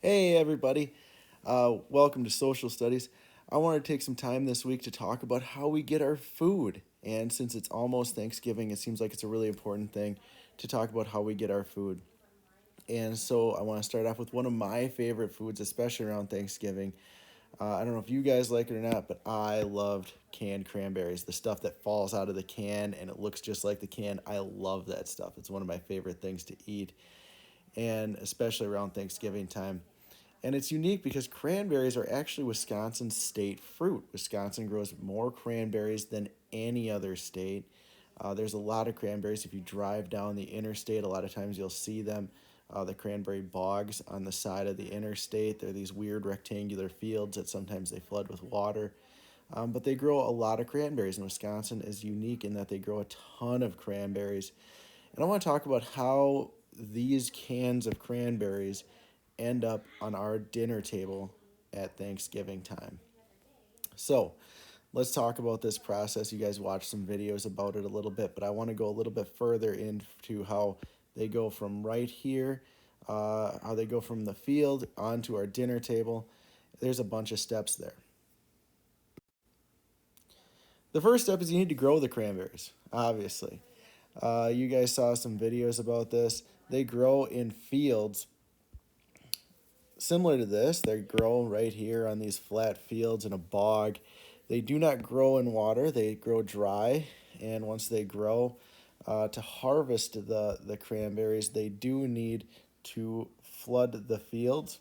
Hey, everybody. Welcome to Social Studies. I want to take some time this week to talk about how we get our food. And since it's almost Thanksgiving, it seems like it's a really important thing to talk about how we get our food. And so I want to start off with one of my favorite foods, especially around Thanksgiving. I don't know if you guys like it or not, but I loved canned cranberries, the stuff that falls out of the can and it looks just like the can. I love that stuff. It's one of my favorite things to eat, and especially around Thanksgiving time. And it's unique because cranberries are actually Wisconsin's state fruit. Wisconsin grows more cranberries than any other state. There's a lot of cranberries. If you drive down the interstate, a lot of times you'll see them. The cranberry bogs on the side of the interstate. They're these weird rectangular fields that sometimes they flood with water. But they grow a lot of cranberries, and Wisconsin is unique in that they grow a ton of cranberries. And I want to talk about how these cans of cranberries end up on our dinner table at Thanksgiving time. So, let's talk about this process. You guys watched some videos about it a little bit, but I want to go a little bit further into how they go from right here, how they go from the field onto our dinner table. There's a bunch of steps there. The first step is you need to grow the cranberries, obviously. You guys saw some videos about this. They grow in fields similar to this. They grow right here on these flat fields in a bog. They do not grow in water, they grow dry. And once they grow, to harvest the cranberries, they do need to flood the fields.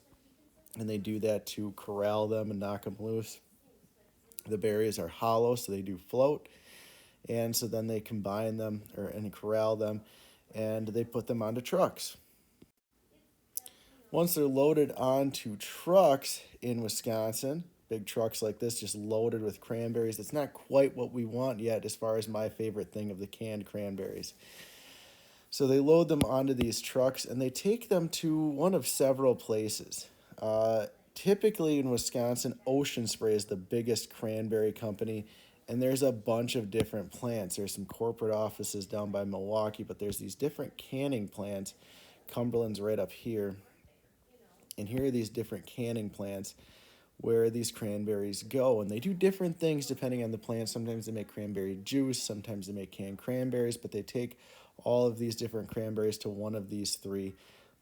And they do that to corral them and knock them loose. The berries are hollow, so they do float. And so then they combine them and corral them, and they put them onto trucks. Once they're loaded onto trucks in Wisconsin, big trucks like this just loaded with cranberries, it's not quite what we want yet as far as my favorite thing of the canned cranberries. So they load them onto these trucks and they take them to one of several places. Typically in Wisconsin, Ocean Spray is the biggest cranberry company, and there's a bunch of different plants. There's some corporate offices down by Milwaukee, but there's these different canning plants. Cumberland's right up here, and here are these different canning plants where these cranberries go. And they do different things depending on the plant. Sometimes they make cranberry juice, sometimes they make canned cranberries, but they take all of these different cranberries to one of these three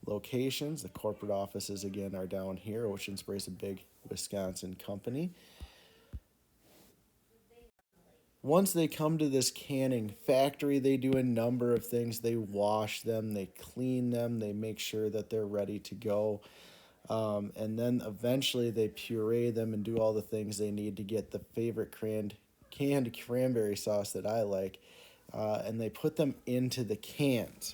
locations. The corporate offices, again, are down here. Ocean Spray is a big Wisconsin company. Once they come to this canning factory, they do a number of things. They wash them, they clean them, they make sure that they're ready to go. And then eventually they puree them and do all the things they need to get the favorite canned cranberry sauce that I like. And they put them into the cans.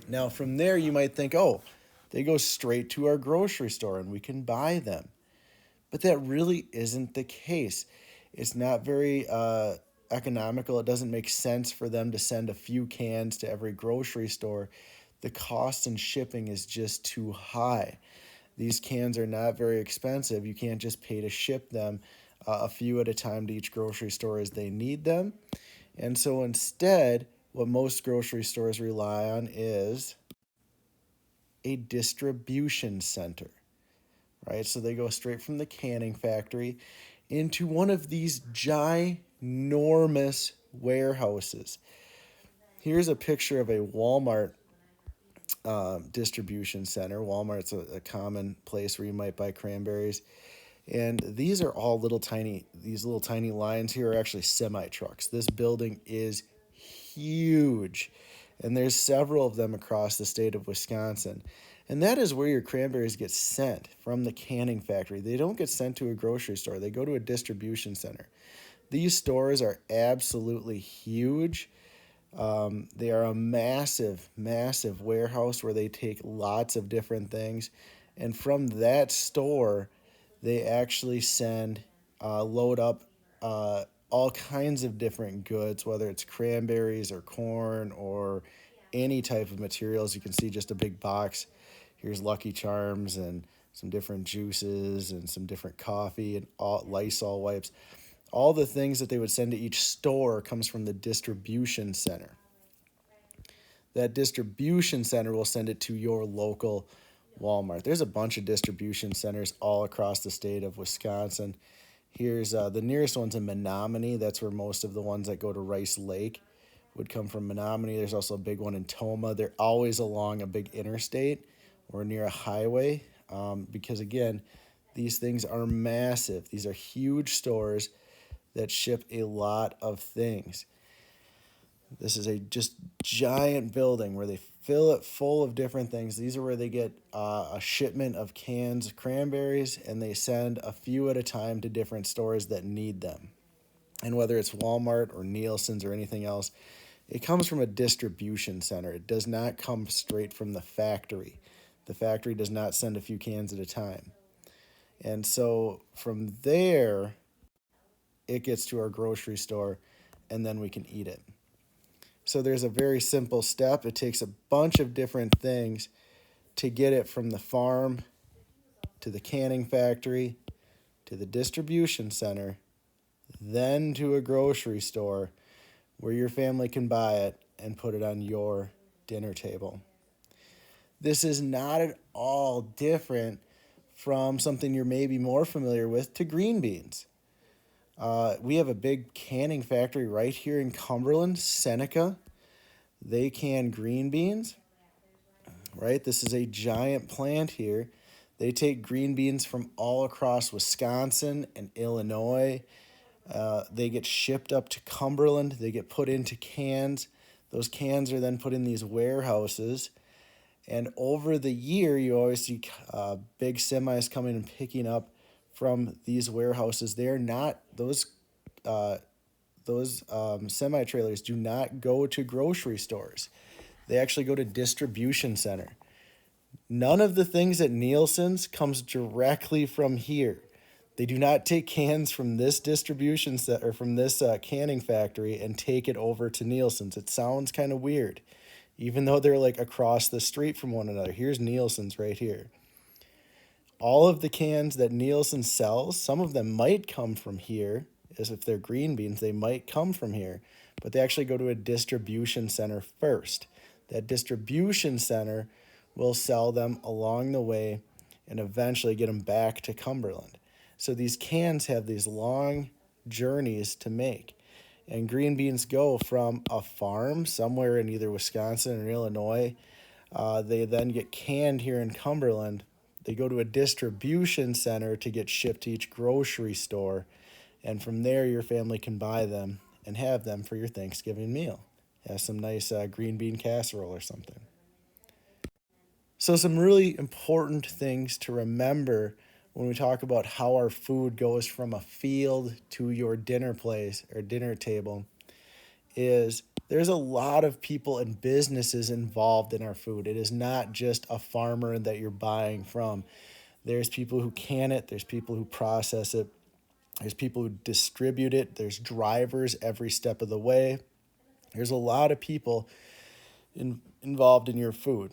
Now, from there, you might think, oh, they go straight to our grocery store and we can buy them. But that really isn't the case. It's not very economical. It doesn't make sense for them to send a few cans to every grocery store. The cost and shipping is just too high. These cans are not very expensive. You can't just pay to ship them a few at a time to each grocery store as they need them. And so instead, what most grocery stores rely on is a distribution center, right? So they go straight from the canning factory into one of these ginormous warehouses. Here's a picture of a Walmart distribution center. Walmart's a common place where you might buy cranberries. And these are all these little tiny lines here are actually semi trucks. This building is huge. And there's several of them across the state of Wisconsin. And that is where your cranberries get sent from the canning factory. They don't get sent to a grocery store, they go to a distribution center. These stores are absolutely huge. They are a massive, massive warehouse where they take lots of different things. And from that store, they actually load up all kinds of different goods, whether it's cranberries or corn or any type of materials. You can see just a big box. Here's Lucky Charms and some different juices and some different coffee and all, Lysol wipes. All the things that they would send to each store comes from the distribution center. That distribution center will send it to your local Walmart. There's a bunch of distribution centers all across the state of Wisconsin. Here's the nearest one's in Menominee. That's where most of the ones that go to Rice Lake would come from. Menominee. There's also a big one in Toma. They're always along a big interstate or near a highway because, again, these things are massive. These are huge stores that ship a lot of things. This is a just giant building where they fill it full of different things. These are where they get a shipment of cans of cranberries and they send a few at a time to different stores that need them. And whether it's Walmart or Nielsen's or anything else, it comes from a distribution center. It does not come straight from the factory. The factory does not send a few cans at a time. And so from there, it gets to our grocery store and then we can eat it. So there's a very simple step. It takes a bunch of different things to get it from the farm to the canning factory to the distribution center, then to a grocery store where your family can buy it and put it on your dinner table. This is not at all different from something you're maybe more familiar with to green beans. We have a big canning factory right here in Cumberland, Seneca. They can green beans, right? This is a giant plant here. They take green beans from all across Wisconsin and Illinois. They get shipped up to Cumberland. They get put into cans. Those cans are then put in these warehouses. And over the year, you always see big semis coming and picking up from these warehouses. They're not, those semi trailers do not go to grocery stores. They actually go to distribution center. None of the things at Nielsen's comes directly from here. They do not take cans from this distribution set or from this canning factory and take it over to Nielsen's. It sounds kind of weird, even though they're like across the street from one another. Here's Nielsen's right here. All of the cans that Nielsen sells, some of them might come from here, as if they're green beans, they might come from here, but they actually go to a distribution center first. That distribution center will sell them along the way and eventually get them back to Cumberland. So these cans have these long journeys to make. And green beans go from a farm somewhere in either Wisconsin or Illinois. They then get canned here in Cumberland. They go to a distribution center to get shipped to each grocery store. And from there, your family can buy them and have them for your Thanksgiving meal. Have some nice green bean casserole or something. So some really important things to remember when we talk about how our food goes from a field to your dinner place or dinner table is there's a lot of people and businesses involved in our food. It is not just a farmer that you're buying from. There's people who can it, there's people who process it, there's people who distribute it, there's drivers every step of the way. There's a lot of people involved in your food.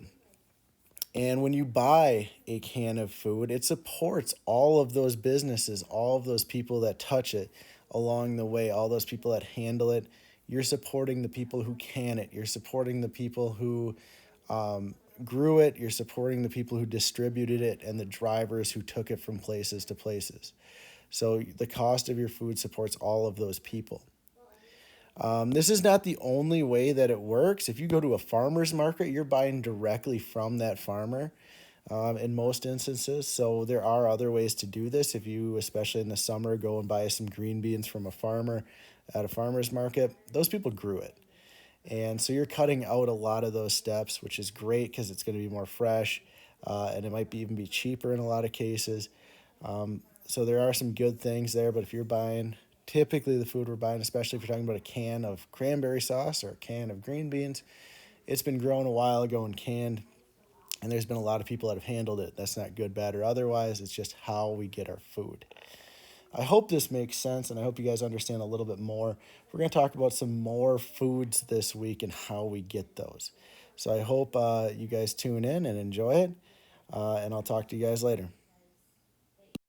And when you buy a can of food, it supports all of those businesses, all of those people that touch it along the way, all those people that handle it. You're supporting the people who can it. You're supporting the people who grew it. You're supporting the people who distributed it and the drivers who took it from places to places. So the cost of your food supports all of those people. This is not the only way that it works. If you go to a farmer's market, you're buying directly from that farmer in most instances. So there are other ways to do this. If you, especially in the summer, go and buy some green beans from a farmer at a farmer's market, those people grew it. And so you're cutting out a lot of those steps, which is great because it's going to be more fresh and it might even be cheaper in a lot of cases. So there are some good things there, but if you're buying typically the food we're buying, especially if you're talking about a can of cranberry sauce or a can of green beans, it's been grown a while ago and canned, and there's been a lot of people that have handled it. That's not good, bad, or otherwise. It's just how we get our food. I hope this makes sense, and I hope you guys understand a little bit more. We're going to talk about some more foods this week and how we get those. So I hope you guys tune in and enjoy it, and I'll talk to you guys later.